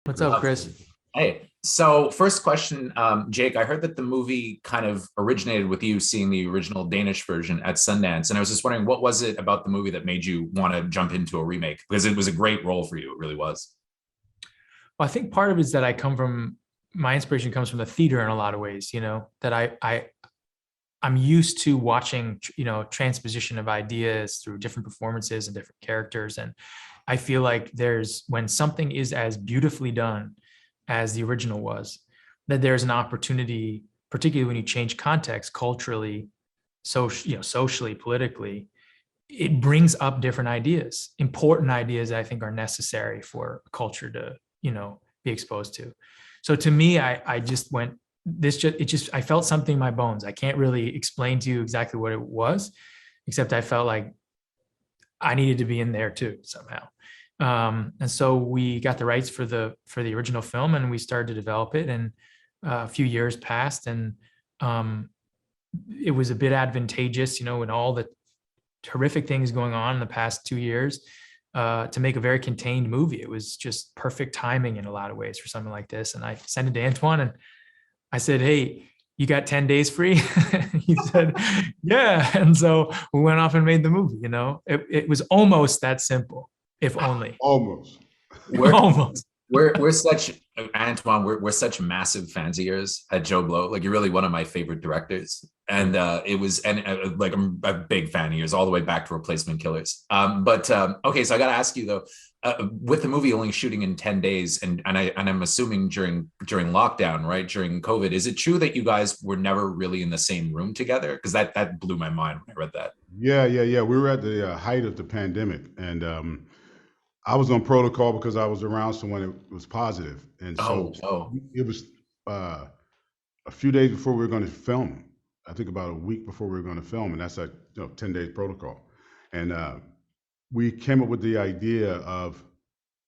What's up, Love Chris? to. Hey, so first question, Jake, I heard that the movie kind of originated with you seeing the original Danish version at Sundance. And I was just wondering, what was it about the movie that made you want to jump into a remake? Because it was a great role for you. It really was. Well, I think part of it is that I come from my inspiration comes from the theater in a lot of ways, that I'm used to watching, transposition of ideas through different performances and different characters. And I feel like there's when something is as beautifully done as the original was, that there's an opportunity, particularly when you change context culturally, socially, politically, it brings up different ideas, important ideas that I think are necessary for a culture to, be exposed to. So to me, I just went, I felt something in my bones. I can't really explain to you exactly what it was, except I felt like I needed to be in there too somehow. And so we got the rights for the original film, and we started to develop it. And a few years passed, and it was a bit advantageous, and all the horrific things going on in the past 2 years, to make a very contained movie. It was just perfect timing in a lot of ways for something like this. And I sent it to Antoine, and I said, "Hey, you got 10 days free?" He said, "Yeah." And so we went off and made the movie. It was almost that simple, if only. Almost. We're Almost. we're such Antoine, we're such massive fans of yours at Joe Blow. Like you're really one of my favorite directors. And like I'm a big fan of yours all the way back to Replacement Killers. But okay, so I got to ask you though, with the movie only shooting in 10 days, and I'm assuming during lockdown, right, during COVID, is it true that you guys were never really in the same room together? Because that blew my mind when I read that. Yeah. We were at the height of the pandemic, and I was on protocol because I was around someone that was positive, and so Oh. it was a few days before we were going to film. I think about a week before we were going to film, and that's like 10 days protocol. And we came up with the idea of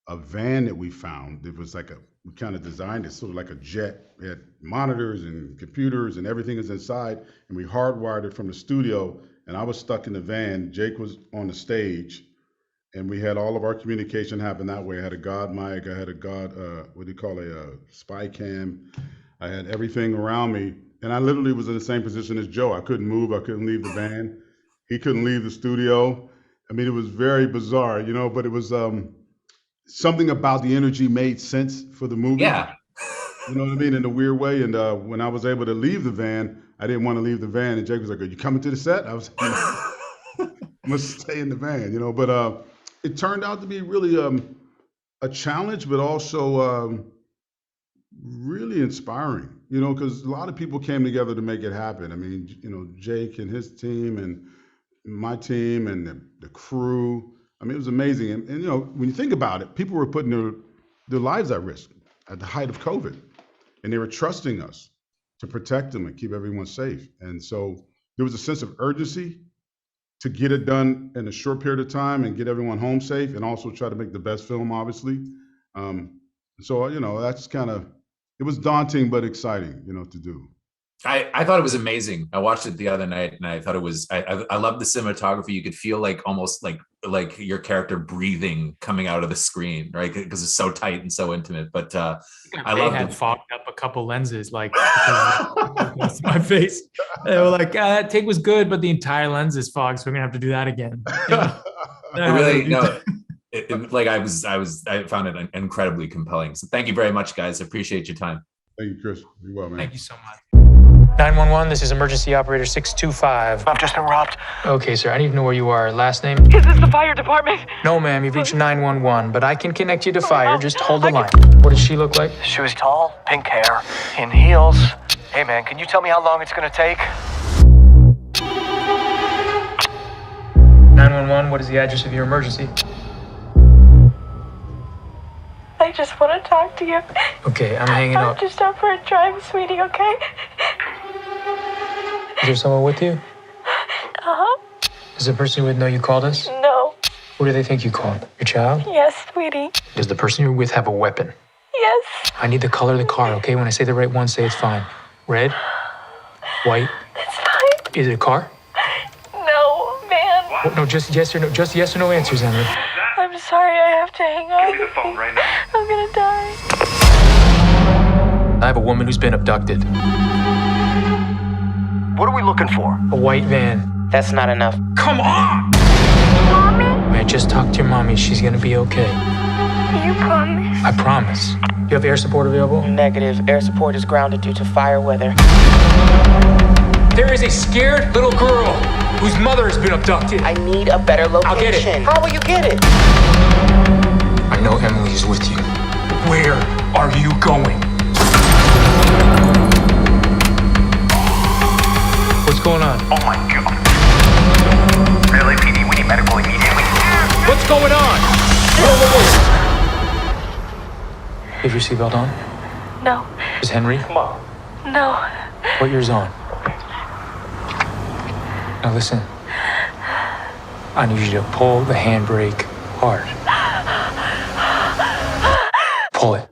a van that we found. It was like we kind of designed it sort of like a jet. We had monitors and computers and everything is inside, and we hardwired it from the studio. And I was stuck in the van. Jake was on the stage, and we had all of our communication happen that way. I had a God mic, I had a God, what do you call a spy cam. I had everything around me, and I literally was in the same position as Joe. I couldn't move, I couldn't leave the van. He couldn't leave the studio. I mean, it was very bizarre, but it was something about the energy made sense for the movie. Yeah. You know what I mean? In a weird way. And when I was able to leave the van, I didn't want to leave the van. And Jake was like, "Are you coming to the set?" I was like, "I must stay in the van," But it turned out to be really a challenge, but also really inspiring, because a lot of people came together to make it happen. I mean, Jake and his team and my team and the crew. I mean, it was amazing. And when you think about it, people were putting their lives at risk at the height of COVID, and they were trusting us to protect them and keep everyone safe. And so there was a sense of urgency to get it done in a short period of time and get everyone home safe, and also try to make the best film, obviously. So that's it was daunting but exciting, to do. I thought it was amazing. I watched it the other night, and I thought it was. I love the cinematography. You could feel like almost like your character breathing coming out of the screen, right? Because it's so tight and so intimate. But I They love had the. fogged up a couple lenses, like because my face. They were like, "That take was good, but the entire lens is fogged, so we're gonna have to do that again." I really no. Like I found it incredibly compelling. So thank you very much, guys. I appreciate your time. Thank you, Chris. Be well, man. Thank you so much. 911, this is emergency operator 625. I've just been robbed. Okay, sir, I need to know where you are. Last name? Is this the fire department? No, ma'am, you've reached 911, but I can connect you to fire. Just hold the line. What does she look like? She was tall, pink hair, in heels. Hey, man, can you tell me how long it's gonna take? 911, what is the address of your emergency? I just want to talk to you. Okay, I'm hanging I'm up. just out for a drive, sweetie, okay? Is there someone with you? Uh-huh. Does the person you're with know you called us? No. Who do they think you called? Your child? Yes, sweetie. Does the person you're with have a weapon? Yes. I need the color of the car, okay? When I say the right one, say it's fine. Red? White? It's fine. Is it a car? No, man. No, just yes or no. Just yes or no answers, Emily. I'm sorry, I have to hang up. Give me the phone right now. I'm gonna die. I have a woman who's been abducted. What are we looking for? A white van. That's not enough. Come on! I just talked to your mommy. She's gonna be okay. You promise? I promise. You have air support available? Negative. Air support is grounded due to fire weather. There is a scared little girl whose mother has been abducted. I need a better location. I'll get it. How will you get it? I know Emily is with you. Where are you going? What's going on? Oh my god. Really, PD? We need medical immediately. What's going on? Whoa. You have your seatbelt on? No, Is Henry? Come on. no. Put yours on. Now listen. I need you to pull the handbrake hard. Pull it.